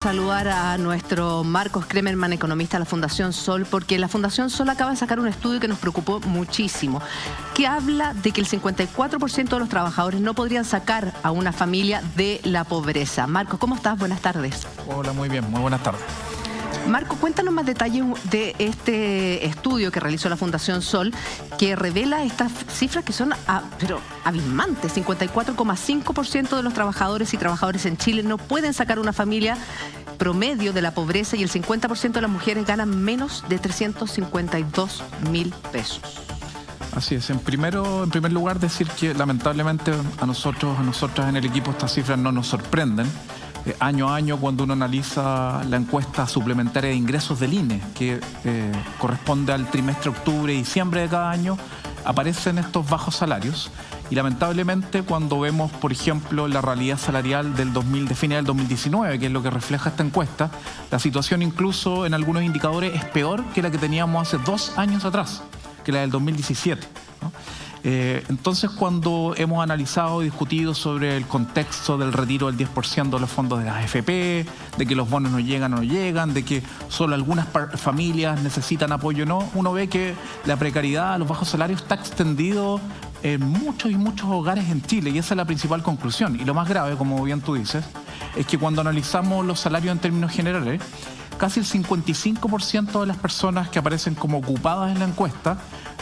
saludar a nuestro Marcos Kremerman, economista de la Fundación Sol, porque la Fundación Sol acaba de sacar un estudio que nos preocupó muchísimo, que habla de que el 54% de los trabajadores no podrían sacar a una familia de la pobreza. Marcos, ¿cómo estás? Buenas tardes. Hola, muy bien, muy buenas tardes. Marco, cuéntanos más detalles de este estudio que realizó la Fundación Sol, que revela estas cifras que son pero abismantes. 54,5% de los trabajadores y trabajadoras en Chile no pueden sacar una familia promedio de la pobreza y el 50% de las mujeres ganan menos de 352.000 pesos. Así es. En primer lugar, decir que lamentablemente a nosotras en el equipo estas cifras no nos sorprenden. Año a año, cuando uno analiza la encuesta suplementaria de ingresos del INE, que corresponde al trimestre octubre y diciembre de cada año, aparecen estos bajos salarios. Y lamentablemente, cuando vemos, por ejemplo, la realidad salarial de fines del 2019, que es lo que refleja esta encuesta, la situación incluso en algunos indicadores es peor que la que teníamos hace 2 años atrás, que la del 2017, ¿no? Entonces, cuando hemos analizado y discutido sobre el contexto del retiro del 10% de los fondos de las AFP, de que los bonos no llegan o no llegan, de que solo algunas familias necesitan apoyo o no, uno ve que la precariedad, los bajos salarios está extendido en muchos y muchos hogares en Chile, y esa es la principal conclusión. Y lo más grave, como bien tú dices, es que cuando analizamos los salarios en términos generales, casi el 55% de las personas que aparecen como ocupadas en la encuesta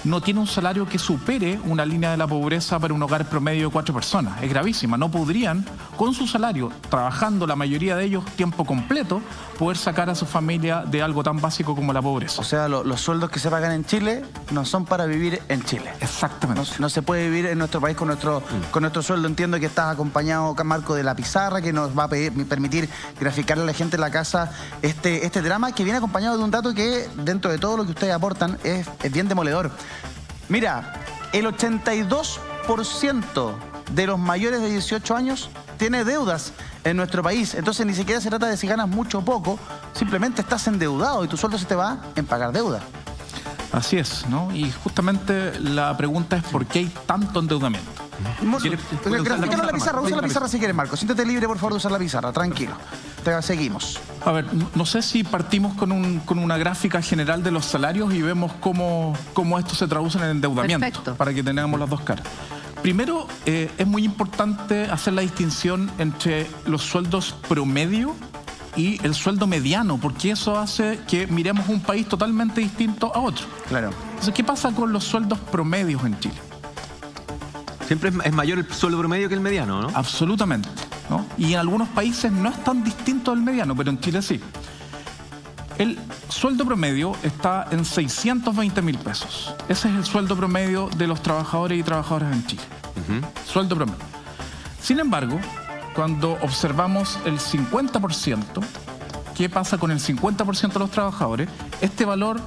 no tiene un salario que supere una línea de la pobreza para un hogar promedio de 4 personas. Es gravísima. No podrían, con su salario, trabajando la mayoría de ellos tiempo completo, poder sacar a su familia de algo tan básico como la pobreza. O sea, los sueldos que se pagan en Chile no son para vivir en Chile. Exactamente. No se puede vivir en nuestro país con nuestro sueldo. Entiendo que estás acompañado, Marco, de la pizarra, que nos va a permitir graficarle a la gente en la casa este drama, que viene acompañado de un dato que, dentro de todo lo que ustedes aportan, es bien demoledor. Mira, el 82% de los mayores de 18 años tiene deudas en nuestro país. Entonces ni siquiera se trata de si ganas mucho o poco, simplemente estás endeudado y tu sueldo se te va en pagar deuda. Así es, ¿no? Y justamente la pregunta es ¿por qué hay tanto endeudamiento? Grafícalo en la pizarra, usa la pizarra si quieres, Marco. Siéntete libre, por favor, de usar la pizarra, tranquilo. Seguimos. A ver, no sé si partimos con una gráfica general de los salarios y vemos cómo esto se traduce en el endeudamiento. Perfecto. Para que tengamos las dos caras. Primero, es muy importante hacer la distinción entre los sueldos promedio y el sueldo mediano, porque eso hace que miremos un país totalmente distinto a otro. Claro. Entonces, ¿qué pasa con los sueldos promedios en Chile? Siempre es mayor el sueldo promedio que el mediano, ¿no? Absolutamente, ¿no? Y en algunos países no es tan distinto del mediano, pero en Chile sí. El sueldo promedio está en 620.000 pesos. Ese es el sueldo promedio de los trabajadores y trabajadoras en Chile. Sueldo promedio. Sin embargo, cuando observamos el 50%, ¿qué pasa con el 50% de los trabajadores? Este valor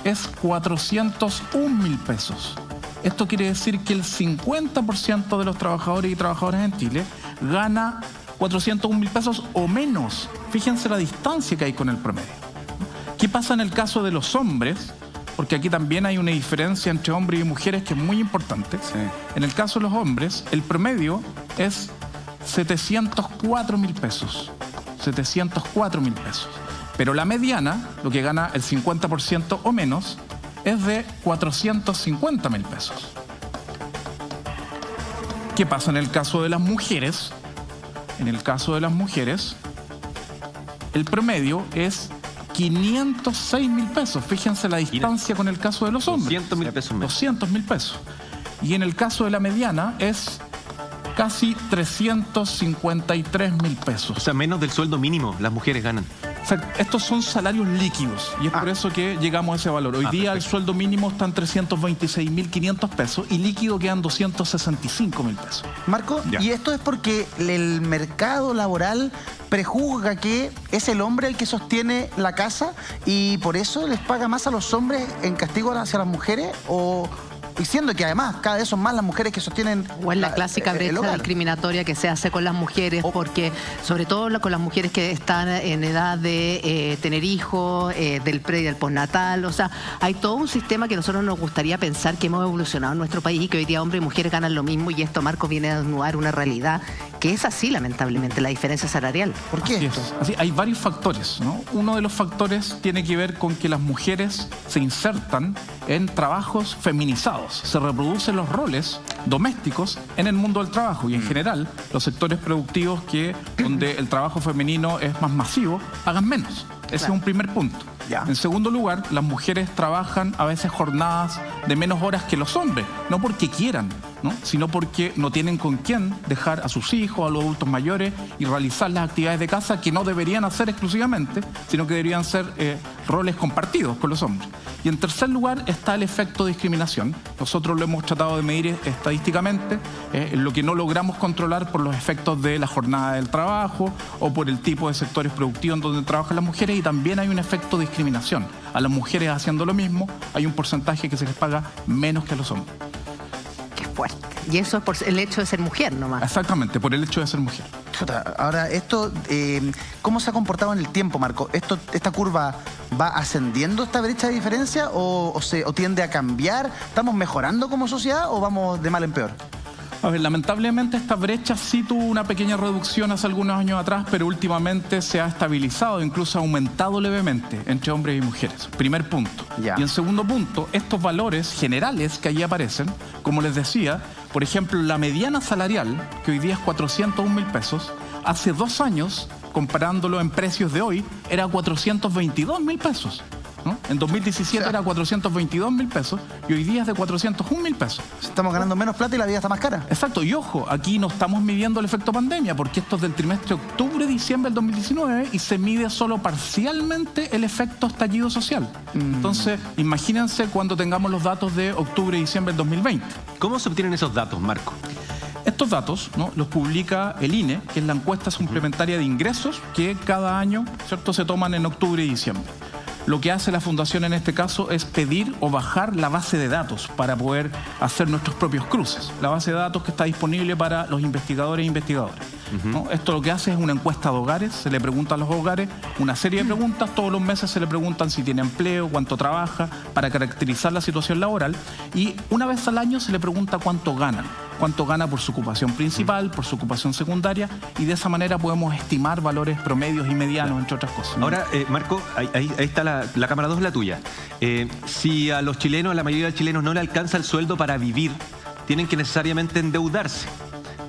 es 401.000 pesos. Esto quiere decir que el 50% de los trabajadores y trabajadoras en Chile gana 401.000 pesos o menos. Fíjense la distancia que hay con el promedio. ¿Qué pasa en el caso de los hombres? Porque aquí también hay una diferencia entre hombres y mujeres que es muy importante. Sí. En el caso de los hombres, el promedio es 704.000 pesos. 704.000 pesos. Pero la mediana, lo que gana el 50% o menos, es de 450.000 pesos. ¿Qué pasa en el caso de las mujeres? En el caso de las mujeres, el promedio es 506.000 pesos. Fíjense la distancia con el caso de los hombres. 200.000 pesos menos. 200.000 pesos. Y en el caso de la mediana es casi 353.000 pesos. O sea, menos del sueldo mínimo las mujeres ganan. O sea, estos son salarios líquidos y es por eso que llegamos a ese valor. Hoy día el sueldo mínimo está en 326.500 pesos y líquido quedan 265.000 pesos. Marco, ¿y esto es porque el mercado laboral prejuzga que es el hombre el que sostiene la casa y por eso les paga más a los hombres en castigo hacia las mujeres? ¿O Y siendo que además cada vez son más las mujeres que sostienen O en la clásica brecha discriminatoria que se hace con las mujeres, porque sobre todo con las mujeres que están en edad de tener hijos, del pre y del postnatal, o sea, hay todo un sistema que nosotros nos gustaría pensar que hemos evolucionado en nuestro país y que hoy día hombres y mujeres ganan lo mismo, y esto, Marco, viene a desnudar una realidad que es así, lamentablemente, la diferencia salarial. ¿Por qué? Así, hay varios factores, ¿no? Uno de los factores tiene que ver con que las mujeres se insertan en trabajos feminizados. Se reproducen los roles domésticos en el mundo del trabajo y en general los sectores productivos donde el trabajo femenino es más masivo pagan menos. Ese es un primer punto. Ya. En segundo lugar, las mujeres trabajan a veces jornadas de menos horas que los hombres, no porque quieran, ¿no? Sino porque no tienen con quién dejar a sus hijos, a los adultos mayores y realizar las actividades de casa que no deberían hacer exclusivamente, sino que deberían ser roles compartidos con los hombres. Y en tercer lugar está el efecto de discriminación. Nosotros lo hemos tratado de medir estadísticamente, lo que no logramos controlar por los efectos de la jornada del trabajo o por el tipo de sectores productivos en donde trabajan las mujeres, y también hay un efecto de discriminación. A las mujeres haciendo lo mismo hay un porcentaje que se les paga menos que a los hombres. Qué fuerte. Y eso es por el hecho de ser mujer nomás. Exactamente, por el hecho de ser mujer. Ahora, esto, ¿cómo se ha comportado en el tiempo, Marco? ¿Esta curva va ascendiendo, esta brecha de diferencia, o tiende a cambiar? ¿Estamos mejorando como sociedad o vamos de mal en peor? A ver, lamentablemente esta brecha sí tuvo una pequeña reducción hace algunos años atrás, pero últimamente se ha estabilizado, incluso ha aumentado levemente entre hombres y mujeres. Primer punto. Ya. Y en segundo punto, estos valores generales que allí aparecen, como les decía, por ejemplo, la mediana salarial, que hoy día es 401.000 pesos, hace 2 años, comparándolo en precios de hoy, era 422.000 pesos. ¿No? En 2017 era 422.000 pesos y hoy día es de 401.000 pesos. Estamos ganando menos plata y la vida está más cara. Exacto, y ojo, aquí no estamos midiendo el efecto pandemia, porque esto es del trimestre octubre-diciembre del 2019 y se mide solo parcialmente el efecto estallido social. Entonces, imagínense cuando tengamos los datos de octubre-diciembre del 2020. ¿Cómo se obtienen esos datos, Marco? Estos datos, ¿no?, los publica el INE, que es la encuesta suplementaria de ingresos que cada año, ¿cierto?, se toman en octubre y diciembre. Lo que hace la Fundación en este caso es pedir o bajar la base de datos para poder hacer nuestros propios cruces. La base de datos que está disponible para los investigadores e investigadoras. ¿No? Esto lo que hace es una encuesta de hogares, se le pregunta a los hogares una serie de preguntas, todos los meses se le preguntan si tiene empleo, cuánto trabaja, para caracterizar la situación laboral, y una vez al año se le pregunta cuánto ganan. Cuánto gana por su ocupación principal, por su ocupación secundaria, y de esa manera podemos estimar valores promedios y medianos, entre otras cosas. Ahora, Marco, ahí está la cámara 2, la tuya. Si a los chilenos, a la mayoría de chilenos no le alcanza el sueldo para vivir, tienen que necesariamente endeudarse.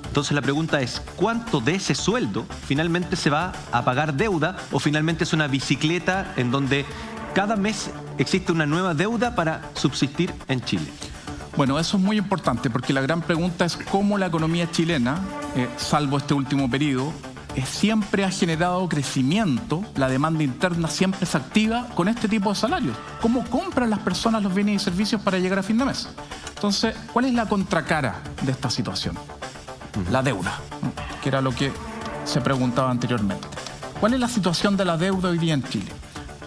Entonces la pregunta es, ¿cuánto de ese sueldo finalmente se va a pagar deuda, o finalmente es una bicicleta en donde cada mes existe una nueva deuda para subsistir en Chile? Bueno, eso es muy importante, porque la gran pregunta es cómo la economía chilena, salvo este último periodo, siempre ha generado crecimiento, la demanda interna siempre se activa con este tipo de salarios. ¿Cómo compran las personas los bienes y servicios para llegar a fin de mes? Entonces, ¿cuál es la contracara de esta situación? La deuda, que era lo que se preguntaba anteriormente. ¿Cuál es la situación de la deuda hoy día en Chile?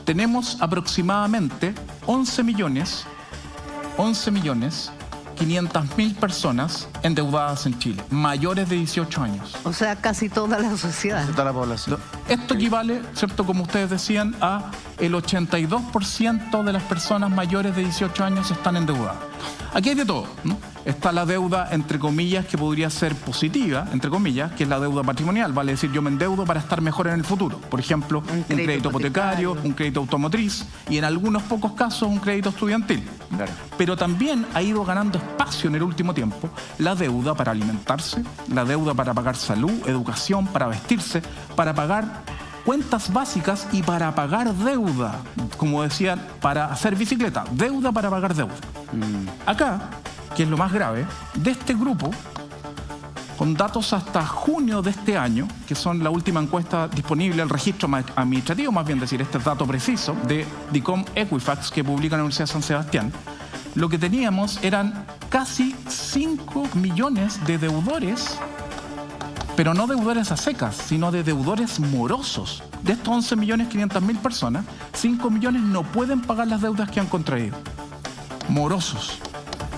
Tenemos aproximadamente 11.500.000 personas endeudadas en Chile, mayores de 18 años. O sea, casi toda la sociedad. Toda la población. Esto equivale, ¿cierto?, como ustedes decían, a el 82% de las personas mayores de 18 años están endeudadas. Aquí hay de todo, ¿no? Está la deuda, entre comillas, que podría ser positiva, entre comillas, que es la deuda patrimonial. Vale decir, yo me endeudo para estar mejor en el futuro. Por ejemplo, un crédito hipotecario, un crédito automotriz y en algunos pocos casos un crédito estudiantil. Claro. Pero también ha ido ganando espacio en el último tiempo la deuda para alimentarse, la deuda para pagar salud, educación, para vestirse, para pagar cuentas básicas y para pagar deuda, como decían, para hacer bicicleta, deuda para pagar deuda. Acá, que es lo más grave, de este grupo, con datos hasta junio de este año, que son la última encuesta disponible, el registro administrativo, más bien decir, este es dato preciso, de DICOM Equifax, que publica la Universidad de San Sebastián, lo que teníamos eran casi 5 millones de deudores, pero no deudores a secas, sino de deudores morosos. De estos 11.500.000 personas, 5 millones no pueden pagar las deudas que han contraído. Morosos.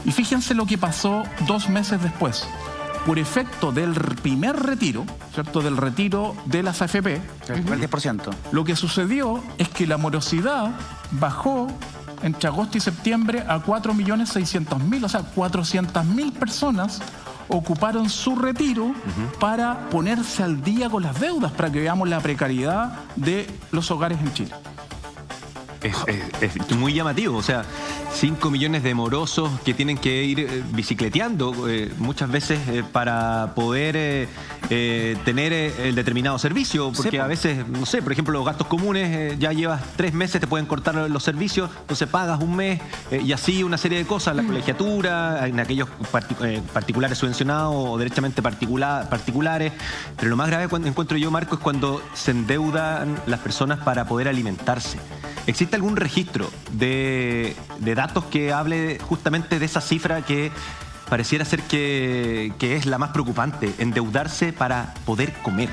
Y fíjense lo que pasó 2 meses después. Por efecto del primer retiro, ¿cierto? Del retiro de las AFP, el 10%. Lo que sucedió es que la morosidad bajó entre agosto y septiembre a 4.600.000, o sea, 400.000 personas ocuparon su retiro para ponerse al día con las deudas, para que veamos la precariedad de los hogares en Chile. Es muy llamativo, o sea, 5 millones de morosos que tienen que ir bicicleteando muchas veces para poder tener el determinado servicio, porque a veces, no sé, por ejemplo, los gastos comunes, ya llevas 3 meses, te pueden cortar los servicios, entonces pagas un mes y así una serie de cosas, la colegiatura, en aquellos particulares subvencionados o derechamente particulares, pero lo más grave encuentro yo, Marco, es cuando se endeudan las personas para poder alimentarse. ¿Existe algún registro de datos que hable justamente de esa cifra que pareciera ser que es la más preocupante, endeudarse para poder comer?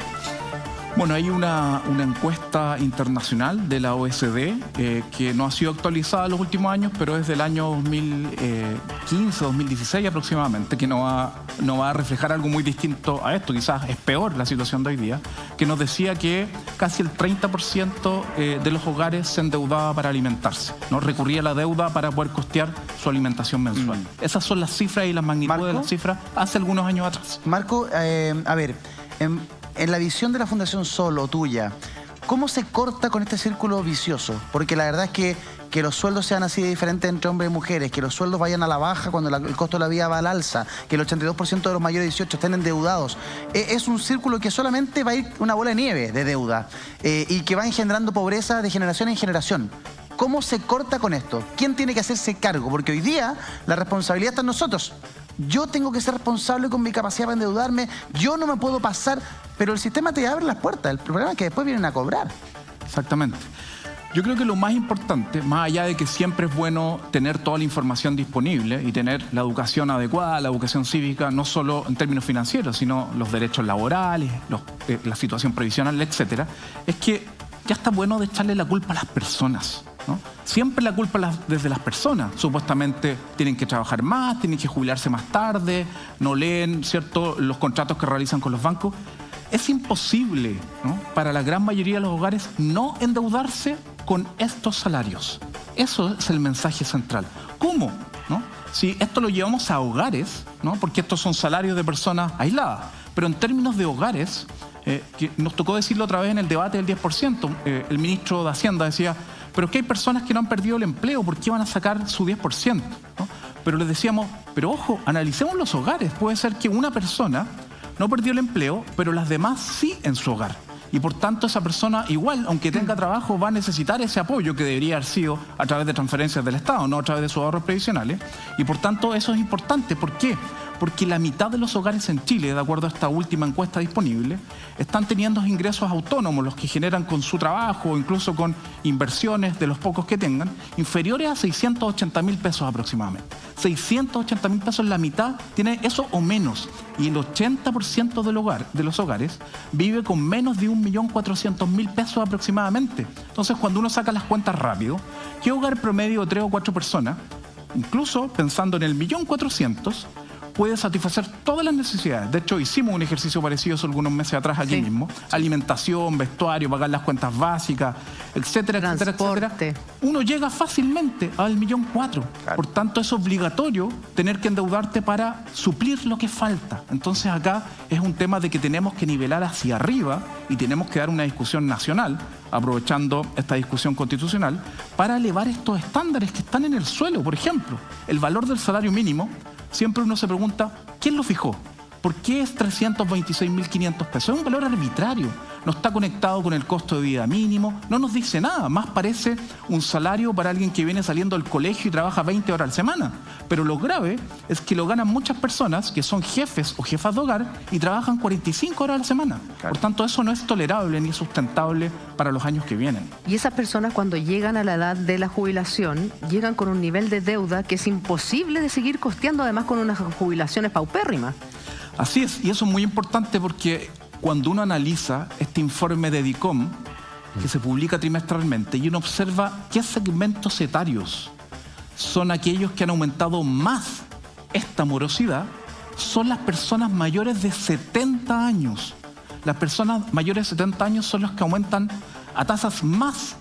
Bueno, hay una encuesta internacional de la OECD que no ha sido actualizada en los últimos años, pero es del año 2015, 2016 aproximadamente, que no va a reflejar algo muy distinto a esto, quizás es peor la situación de hoy día, que nos decía que casi el 30% de los hogares se endeudaba para alimentarse, ¿no? Recurría a la deuda para poder costear su alimentación mensual. Esas son las cifras y las magnitudes de las cifras hace algunos años atrás. Marco, a ver, en la visión de la Fundación Sol o tuya, ¿cómo se corta con este círculo vicioso? Porque la verdad es que los sueldos sean así de diferentes entre hombres y mujeres, que los sueldos vayan a la baja cuando el costo de la vida va al alza, que el 82% de los mayores de 18 estén endeudados. Es un círculo que solamente va a ir una bola de nieve de deuda y que va engendrando pobreza de generación en generación. ¿Cómo se corta con esto? ¿Quién tiene que hacerse cargo? Porque hoy día la responsabilidad está en nosotros. Yo tengo que ser responsable con mi capacidad para endeudarme, yo no me puedo pasar, pero el sistema te abre las puertas. El problema es que después vienen a cobrar. Exactamente. Yo creo que lo más importante, más allá de que siempre es bueno tener toda la información disponible y tener la educación adecuada, la educación cívica, no solo en términos financieros, sino los derechos laborales, la situación previsional, etcétera, es que ya está bueno de echarle la culpa a las personas, ¿no? Siempre la culpa desde las personas. Supuestamente tienen que trabajar más, tienen que jubilarse más tarde, no leen, ¿cierto?, los contratos que realizan con los bancos. Es imposible, ¿no?, para la gran mayoría de los hogares no endeudarse con estos salarios. Eso es el mensaje central. ¿Cómo? ¿No? Si esto lo llevamos a hogares, ¿no?, porque estos son salarios de personas aisladas, pero en términos de hogares, que nos tocó decirlo otra vez en el debate del 10%, el ministro de Hacienda decía, pero es que hay personas que no han perdido el empleo, ¿por qué van a sacar su 10%? ¿No? Pero les decíamos, pero ojo, analicemos los hogares. Puede ser que una persona no perdió el empleo, pero las demás sí en su hogar. Y por tanto esa persona igual, aunque tenga trabajo, va a necesitar ese apoyo que debería haber sido a través de transferencias del Estado, no a través de sus ahorros previsionales. Y por tanto eso es importante. ¿Por qué? Porque la mitad de los hogares en Chile, de acuerdo a esta última encuesta disponible, están teniendo ingresos autónomos, los que generan con su trabajo o incluso con inversiones de los pocos que tengan, inferiores a 680.000 pesos aproximadamente. 680.000 pesos, la mitad tiene eso o menos. Y el 80% de los hogares vive con menos de 1.400.000 pesos aproximadamente. Entonces, cuando uno saca las cuentas rápido, ¿qué hogar promedio de 3 o 4 personas, incluso pensando en el 1.400.000, puede satisfacer todas las necesidades? De hecho, hicimos un ejercicio parecido hace algunos meses atrás aquí mismo. Alimentación, vestuario, pagar las cuentas básicas, etcétera, etcétera, etcétera. Uno llega fácilmente al 1.400.000. Claro. Por tanto, es obligatorio tener que endeudarte para suplir lo que falta. Entonces, acá es un tema de que tenemos que nivelar hacia arriba y tenemos que dar una discusión nacional, aprovechando esta discusión constitucional, para elevar estos estándares que están en el suelo. Por ejemplo, el valor del salario mínimo. Siempre uno se pregunta, ¿quién lo fijó? ¿Por qué es 326.500 pesos? Es un valor arbitrario, no está conectado con el costo de vida mínimo, no nos dice nada, más parece un salario para alguien que viene saliendo del colegio y trabaja 20 horas a la semana. Pero lo grave es que lo ganan muchas personas que son jefes o jefas de hogar y trabajan 45 horas a la semana. Claro. Por tanto, eso no es tolerable ni sustentable para los años que vienen. Y esas personas, cuando llegan a la edad de la jubilación, llegan con un nivel de deuda que es imposible de seguir costeando, además con unas jubilaciones paupérrimas. Así es, y eso es muy importante porque cuando uno analiza este informe de DICOM, que se publica trimestralmente, y uno observa qué segmentos etarios son aquellos que han aumentado más esta morosidad son las personas mayores de 70 años. Las personas mayores de 70 años son las que aumentan a tasas más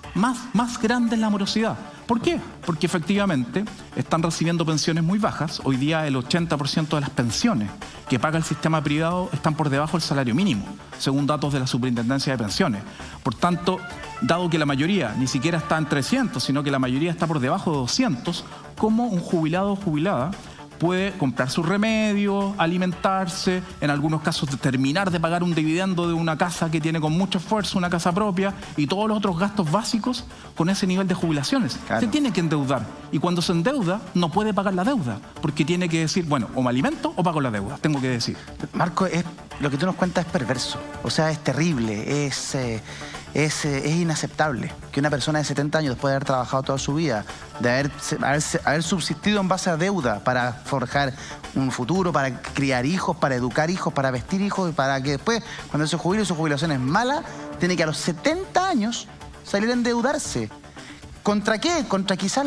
grandes la morosidad. ¿Por qué? Porque efectivamente están recibiendo pensiones muy bajas. Hoy día el 80% de las pensiones que paga el sistema privado están por debajo del salario mínimo, según datos de la Superintendencia de Pensiones. Por tanto, dado que la mayoría ni siquiera está en 300, sino que la mayoría está por debajo de 200, ¿cómo un jubilado o jubilada puede comprar sus remedios, alimentarse, en algunos casos terminar de pagar un dividendo de una casa que tiene con mucho esfuerzo, una casa propia, y todos los otros gastos básicos con ese nivel de jubilaciones? Claro. Se tiene que endeudar, y cuando se endeuda no puede pagar la deuda, porque tiene que decir, bueno, o me alimento o pago la deuda, tengo que decir. Marco, lo que tú nos cuentas es perverso, o sea, es terrible, es inaceptable que una persona de 70 años, después de haber trabajado toda su vida, de haber subsistido en base a deuda para forjar un futuro, para criar hijos, para educar hijos, para vestir hijos, y para que después, cuando se jubile y su jubilación es mala, tiene que a los 70 años salir a endeudarse. ¿Contra qué? Contra quizás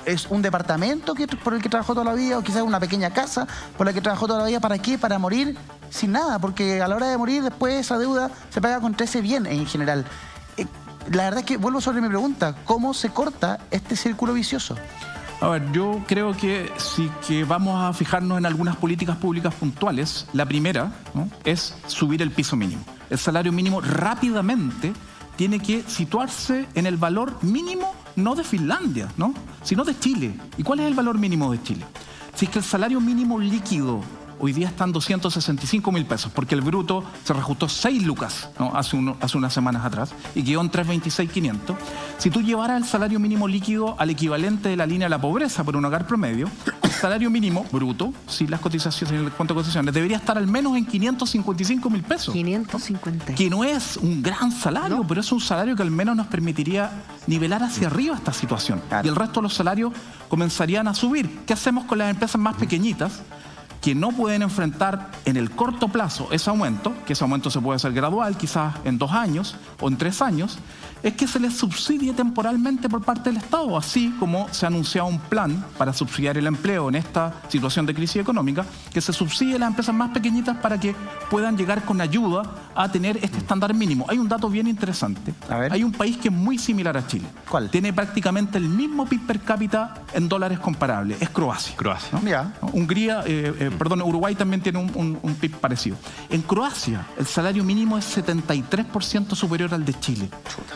es un departamento por el que trabajó toda la vida, o quizás una pequeña casa por la que trabajó toda la vida. ¿Para qué? Para morir sin nada, porque a la hora de morir después esa deuda se paga contra ese bien en general. La verdad es que vuelvo sobre mi pregunta, ¿cómo se corta este círculo vicioso? A ver, yo creo que sí que vamos a fijarnos en algunas políticas públicas puntuales. La primera, ¿no?, es subir el piso mínimo. El salario mínimo rápidamente tiene que situarse en el valor mínimo, no de Finlandia, ¿no?, sino de Chile. ¿Y cuál es el valor mínimo de Chile? Si es que el salario mínimo líquido hoy día está en 265.000 pesos, porque el bruto se reajustó 6 lucas, ¿no?, hace unas semanas atrás, y quedó en 326.500. Si tú llevaras el salario mínimo líquido al equivalente de la línea de la pobreza por un hogar promedio, el salario mínimo bruto, sin las cotizaciones, sin el cuento de cotizaciones, debería estar al menos en 555.000 pesos. 550. Que no es un gran salario, ¿no?, pero es un salario que al menos nos permitiría nivelar hacia arriba esta situación. Claro. Y el resto de los salarios comenzarían a subir. ¿Qué hacemos con las empresas más pequeñitas, que no pueden enfrentar en el corto plazo ese aumento, que ese aumento se puede hacer gradual, quizás en 2 años o en 3 años? Es que se les subsidie temporalmente por parte del Estado, así como se ha anunciado un plan para subsidiar el empleo en esta situación de crisis económica, que se subsidie a las empresas más pequeñitas para que puedan llegar con ayuda a tener este estándar mínimo. Hay un dato bien interesante. Hay un país que es muy similar a Chile. ¿Cuál? Tiene prácticamente el mismo PIB per cápita en dólares comparables. Es Croacia. Croacia. ¿No? Ya. Uruguay también tiene un PIB parecido. En Croacia el salario mínimo es 73% superior al de Chile.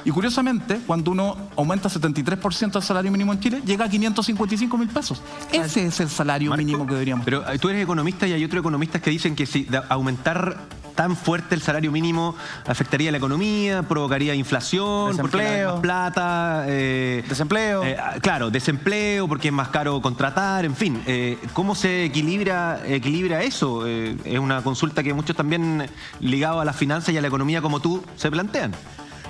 Y curiosamente, cuando uno aumenta 73% el salario mínimo en Chile, llega a 555.000 pesos. Ese es el salario mínimo que deberíamos. Pero tú eres economista y hay otros economistas que dicen que si aumentar tan fuerte el salario mínimo afectaría la economía, provocaría inflación, porque hay más plata, desempleo. Claro, desempleo, porque es más caro contratar, en fin. ¿Cómo se equilibra eso? Es una consulta que muchos también ligados a las finanzas y a la economía como tú se plantean.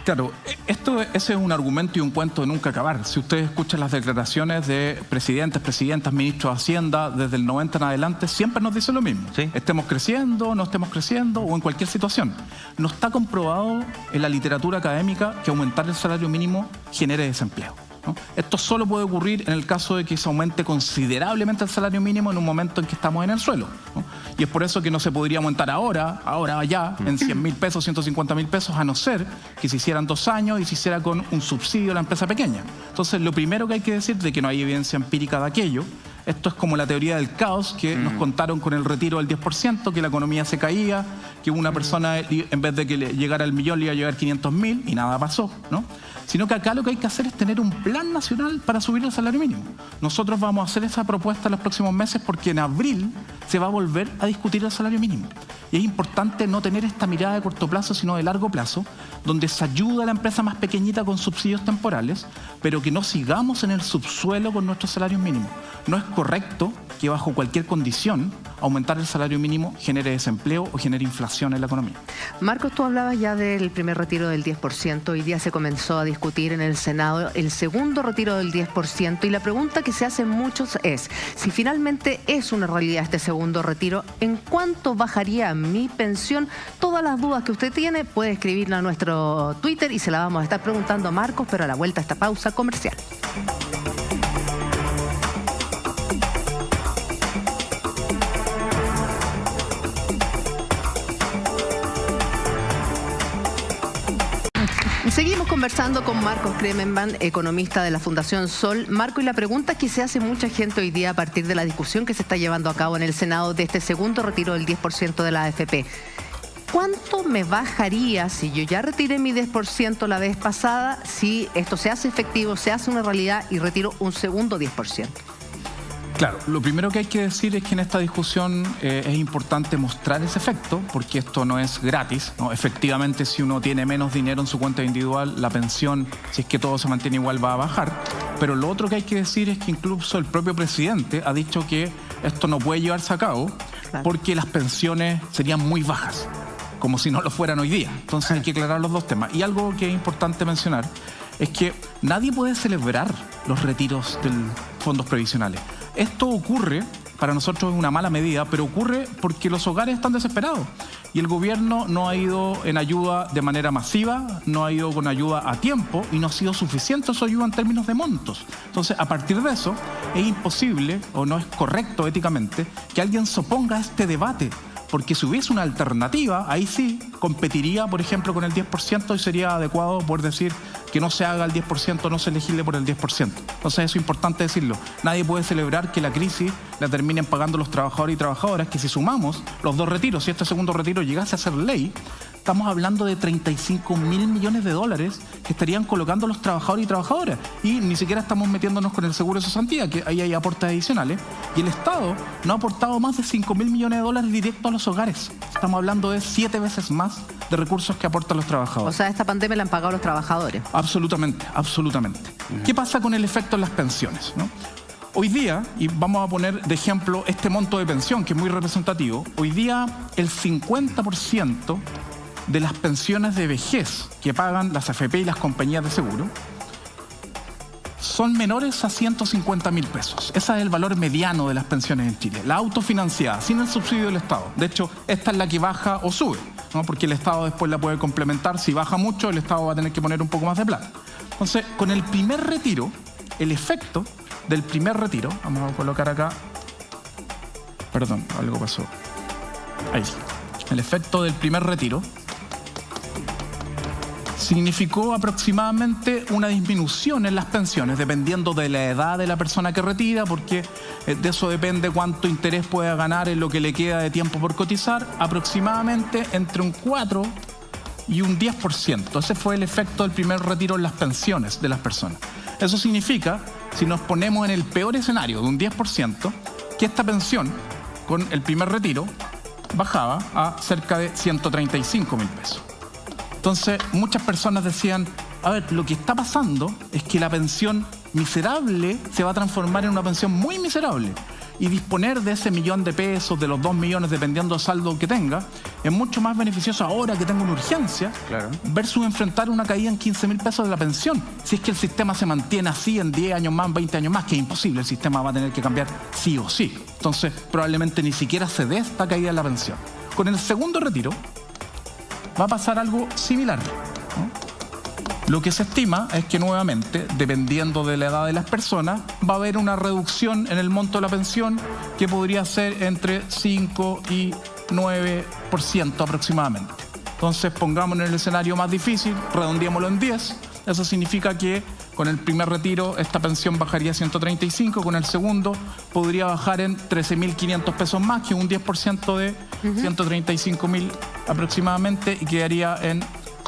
Claro, ese es un argumento y un cuento de nunca acabar. Si ustedes escuchan las declaraciones de presidentes, presidentas, ministros de Hacienda desde el 90 en adelante, siempre nos dicen lo mismo. ¿Sí? Estemos creciendo, no estemos creciendo o en cualquier situación. No está comprobado en la literatura académica que aumentar el salario mínimo genere desempleo, ¿no? Esto solo puede ocurrir en el caso de que se aumente considerablemente el salario mínimo en un momento en que estamos en el suelo, ¿no? Y es por eso que no se podría aumentar ahora ya, en 100.000 pesos, 150.000 pesos, a no ser que se hicieran 2 años y se hiciera con un subsidio a la empresa pequeña. Entonces, lo primero que hay que decir es que no hay evidencia empírica de aquello. Esto es como la teoría del caos que nos contaron con el retiro del 10%, que la economía se caía, que una persona, en vez de que le llegara el millón, le iba a llegar 500.000 y nada pasó, ¿no? Sino que acá lo que hay que hacer es tener un plan nacional para subir el salario mínimo. Nosotros vamos a hacer esa propuesta en los próximos meses porque en abril se va a volver a discutir el salario mínimo. Y es importante no tener esta mirada de corto plazo, sino de largo plazo, donde se ayuda a la empresa más pequeñita con subsidios temporales, pero que no sigamos en el subsuelo con nuestros salarios mínimos. No es correcto que bajo cualquier condición aumentar el salario mínimo genere desempleo o genere inflación en la economía. Marcos, tú hablabas ya del primer retiro del 10%. Hoy día se comenzó a discutir en el Senado el segundo retiro del 10%. Y la pregunta que se hacen muchos es, si finalmente es una realidad este segundo retiro, ¿en cuánto bajaría mi pensión? Todas las dudas que usted tiene puede escribirla a nuestro Twitter y se la vamos a estar preguntando a Marcos, pero a la vuelta a esta pausa comercial. Seguimos conversando con Marcos Kremenban, economista de la Fundación Sol. Marco, y la pregunta que se hace mucha gente hoy día a partir de la discusión que se está llevando a cabo en el Senado de este segundo retiro del 10% de la AFP. ¿Cuánto me bajaría si yo ya retiré mi 10% la vez pasada, si esto se hace efectivo, se hace una realidad y retiro un segundo 10%? Claro, lo primero que hay que decir es que en esta discusión es importante mostrar ese efecto, porque esto no es gratis, ¿no? Efectivamente, si uno tiene menos dinero en su cuenta individual, la pensión, si es que todo se mantiene igual, va a bajar. Pero lo otro que hay que decir es que incluso el propio presidente ha dicho que esto no puede llevarse a cabo porque las pensiones serían muy bajas, como si no lo fueran hoy día. Entonces hay que aclarar los dos temas. Y algo que es importante mencionar es que nadie puede celebrar los retiros de fondos previsionales. Esto ocurre, para nosotros es una mala medida, pero ocurre porque los hogares están desesperados y el gobierno no ha ido en ayuda de manera masiva, no ha ido con ayuda a tiempo y no ha sido suficiente su ayuda en términos de montos. Entonces, a partir de eso, es imposible o no es correcto éticamente que alguien se oponga a este debate. Porque si hubiese una alternativa, ahí sí competiría, por ejemplo, con el 10% y sería adecuado poder decir que no se haga el 10%, no se legisle por el 10%. Entonces eso es importante decirlo. Nadie puede celebrar que la crisis la terminen pagando los trabajadores y trabajadoras, que si sumamos los dos retiros, si este segundo retiro llegase a ser ley, estamos hablando de 35.000 millones de dólares que estarían colocando los trabajadores y trabajadoras. Y ni siquiera estamos metiéndonos con el seguro de cesantía, que ahí hay aportes adicionales. Y el Estado no ha aportado más de 5.000 millones de dólares directos a los hogares. Estamos hablando de 7 veces más de recursos que aportan los trabajadores. O sea, esta pandemia la han pagado los trabajadores. Absolutamente, absolutamente. ¿Qué pasa con el efecto en las pensiones, ¿no? Hoy día, y vamos a poner de ejemplo este monto de pensión, que es muy representativo, hoy día el 50% de las pensiones de vejez que pagan las AFP y las compañías de seguro son menores a 150.000 pesos. Ese es el valor mediano de las pensiones en Chile. La autofinanciada, sin el subsidio del Estado. De hecho, esta es la que baja o sube, ¿no? Porque el Estado después la puede complementar. Si baja mucho, el Estado va a tener que poner un poco más de plata. Entonces, con el primer retiro, el efecto del primer retiro, vamos a colocar acá, perdón, algo pasó. Ahí. El efecto del primer retiro significó aproximadamente una disminución en las pensiones, dependiendo de la edad de la persona que retira, porque de eso depende cuánto interés pueda ganar en lo que le queda de tiempo por cotizar, aproximadamente entre un 4 y un 10%. Ese fue el efecto del primer retiro en las pensiones de las personas. Eso significa, si nos ponemos en el peor escenario de un 10%, que esta pensión, con el primer retiro, bajaba a cerca de 135.000 pesos. Entonces, muchas personas decían, a ver, lo que está pasando es que la pensión miserable se va a transformar en una pensión muy miserable. Y disponer de ese millón de pesos, de los 2 millones, dependiendo del saldo que tenga, es mucho más beneficioso ahora que tengo una urgencia, claro, versus enfrentar una caída en 15.000 pesos de la pensión. Si es que el sistema se mantiene así en 10 años más, 20 años más, que es imposible, el sistema va a tener que cambiar sí o sí. Entonces, probablemente ni siquiera se dé esta caída en la pensión. Con el segundo retiro, va a pasar algo similar, ¿no? Lo que se estima es que nuevamente, dependiendo de la edad de las personas, va a haber una reducción en el monto de la pensión que podría ser entre 5 y 9% aproximadamente. Entonces, pongámonos en el escenario más difícil, redondeémoslo en 10. Eso significa que con el primer retiro esta pensión bajaría a 135, con el segundo podría bajar en 13.500 pesos más, que un 10% de 135.000 aproximadamente, y quedaría en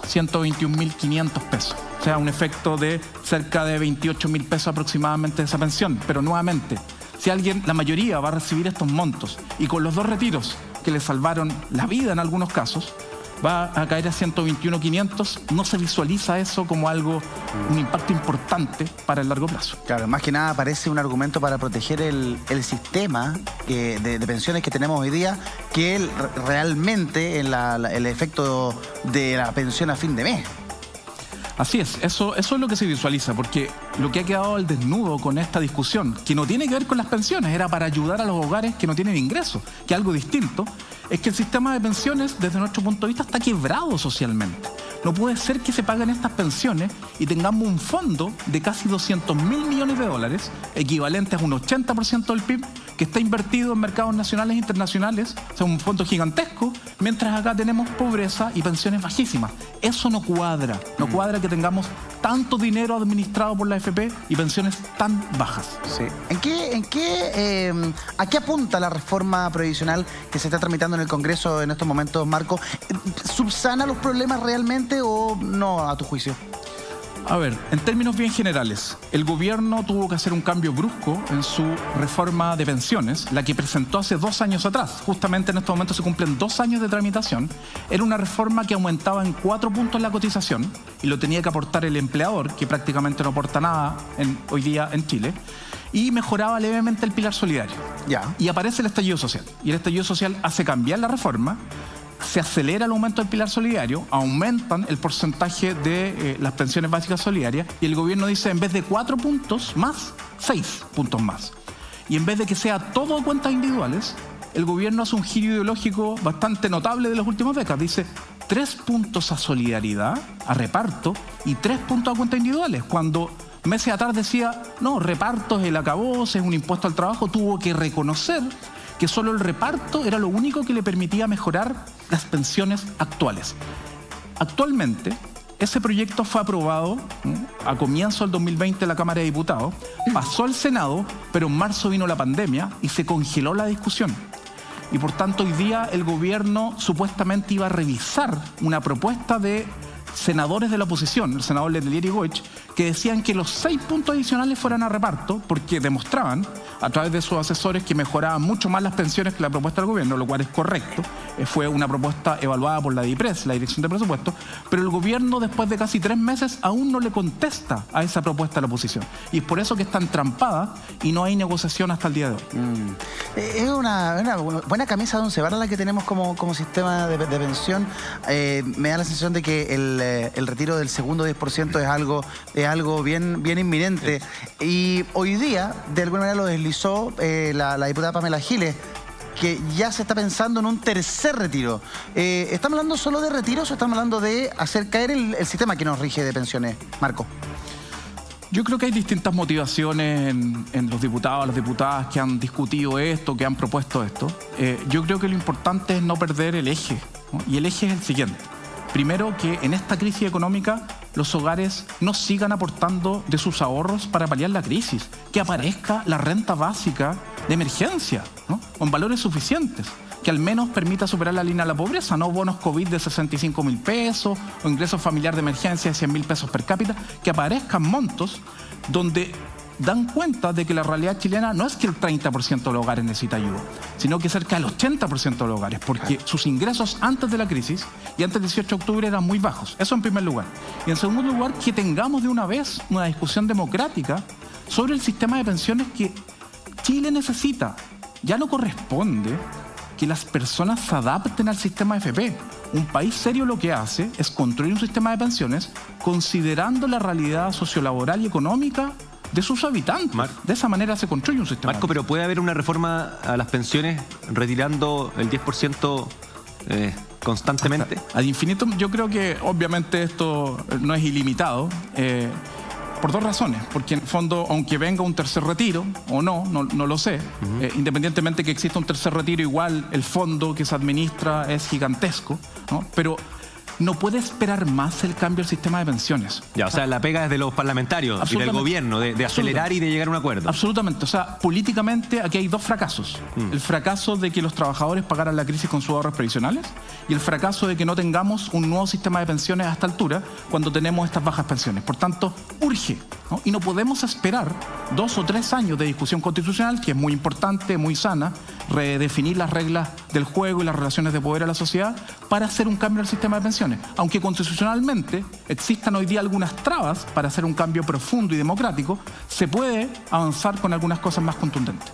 121.500 pesos. O sea, un efecto de cerca de 28.000 pesos aproximadamente de esa pensión. Pero nuevamente, si alguien, la mayoría va a recibir estos montos y con los dos retiros que le salvaron la vida en algunos casos, va a caer a 121.500, no se visualiza eso como algo, un impacto importante para el largo plazo. Claro, más que nada parece un argumento para proteger el sistema de pensiones que tenemos hoy día, que realmente el efecto de la pensión a fin de mes. Así es, eso es lo que se visualiza, porque lo que ha quedado al desnudo con esta discusión, que no tiene que ver con las pensiones, era para ayudar a los hogares que no tienen ingresos, que es algo distinto, es que el sistema de pensiones, desde nuestro punto de vista, está quebrado socialmente. No puede ser que se paguen estas pensiones y tengamos un fondo de casi 200.000 millones de dólares, equivalentes a un 80% del PIB, que está invertido en mercados nacionales e internacionales, o sea, un fondo gigantesco, mientras acá tenemos pobreza y pensiones bajísimas. Eso no cuadra. No cuadra que tengamos tanto dinero administrado por la AFP y pensiones tan bajas. Sí. ¿A qué apunta la reforma previsional que se está tramitando en el Congreso en estos momentos, Marco? ¿Subsana los problemas realmente o no, a tu juicio? A ver, en términos bien generales, el gobierno tuvo que hacer un cambio brusco en su reforma de pensiones, la que presentó hace 2 años atrás. Justamente en estos momentos se cumplen 2 años de tramitación. Era una reforma que aumentaba en 4 puntos la cotización y lo tenía que aportar el empleador, que prácticamente no aporta nada hoy día en Chile, y mejoraba levemente el pilar solidario. Ya. Y aparece el estallido social. Y el estallido social hace cambiar la reforma. Se acelera el aumento del pilar solidario, aumentan el porcentaje de las pensiones básicas solidarias y el gobierno dice, en vez de 4 puntos más, 6 puntos más. Y en vez de que sea todo a cuentas individuales, el gobierno hace un giro ideológico bastante notable de las últimas décadas. Dice 3 puntos a solidaridad, a reparto, y 3 puntos a cuentas individuales. Cuando meses atrás decía, no, reparto es el acabose, es un impuesto al trabajo, tuvo que reconocer que solo el reparto era lo único que le permitía mejorar las pensiones actuales. Actualmente, ese proyecto fue aprobado a comienzo del 2020 en la Cámara de Diputados, pasó al Senado, pero en marzo vino la pandemia y se congeló la discusión. Y por tanto, hoy día el gobierno supuestamente iba a revisar una propuesta de senadores de la oposición, el senador Letelier y Goich, que decían que los 6 puntos adicionales fueran a reparto porque demostraban a través de sus asesores que mejoraban mucho más las pensiones que la propuesta del gobierno, lo cual es correcto. Fue una propuesta evaluada por la DIPRES, la Dirección de Presupuestos, pero el gobierno después de casi 3 meses aún no le contesta a esa propuesta de la oposición. Y es por eso que está entrampada y no hay negociación hasta el día de hoy. Es una buena camisa de 11 varas la que tenemos como sistema de pensión. Me da la sensación de que el retiro del segundo 10% es algo bien inminente. Y hoy día, de alguna manera lo deslizó la diputada Pamela Giles, que ya se está pensando en un tercer retiro. ¿Estamos hablando solo de retiros o estamos hablando de hacer caer el sistema que nos rige de pensiones, Marco? Yo creo que hay distintas motivaciones en los diputados, las diputadas que han discutido esto, que han propuesto esto. Yo creo que lo importante es no perder el eje, ¿no? Y el eje es el siguiente. Primero, que en esta crisis económica los hogares no sigan aportando de sus ahorros para paliar la crisis. Que aparezca la renta básica de emergencia, ¿no? Con valores suficientes, que al menos permita superar la línea de la pobreza, no bonos COVID de 65.000 pesos o ingresos familiar de emergencia de 100.000 pesos per cápita, que aparezcan montos donde dan cuenta de que la realidad chilena no es que el 30% de los hogares necesita ayuda, sino que cerca del 80% de los hogares, porque sus ingresos antes de la crisis y antes del 18 de octubre eran muy bajos. Eso en primer lugar. Y en segundo lugar, que tengamos de una vez una discusión democrática sobre el sistema de pensiones que Chile necesita. Ya no corresponde que las personas se adapten al sistema AFP. Un país serio lo que hace es construir un sistema de pensiones considerando la realidad sociolaboral y económica de sus habitantes. De esa manera se construye un sistema. Marco, pero ¿puede haber una reforma a las pensiones retirando el 10% constantemente? Ad infinito, yo creo que obviamente esto no es ilimitado. Por 2 razones, porque en el fondo, aunque venga un tercer retiro, o no lo sé, independientemente que exista un tercer retiro, igual el fondo que se administra es gigantesco, ¿no? Pero no puede esperar más el cambio del sistema de pensiones. Ya, o sea, la pega es de los parlamentarios y del gobierno, de acelerar y de llegar a un acuerdo. Absolutamente. O sea, políticamente aquí hay 2 fracasos. El fracaso de que los trabajadores pagaran la crisis con sus ahorros previsionales y el fracaso de que no tengamos un nuevo sistema de pensiones a esta altura cuando tenemos estas bajas pensiones. Por tanto, urge, ¿no? Y no podemos esperar 2 o 3 años de discusión constitucional, que es muy importante, muy sana, redefinir las reglas del juego y las relaciones de poder a la sociedad para hacer un cambio al sistema de pensiones. Aunque constitucionalmente existan hoy día algunas trabas para hacer un cambio profundo y democrático, se puede avanzar con algunas cosas más contundentes.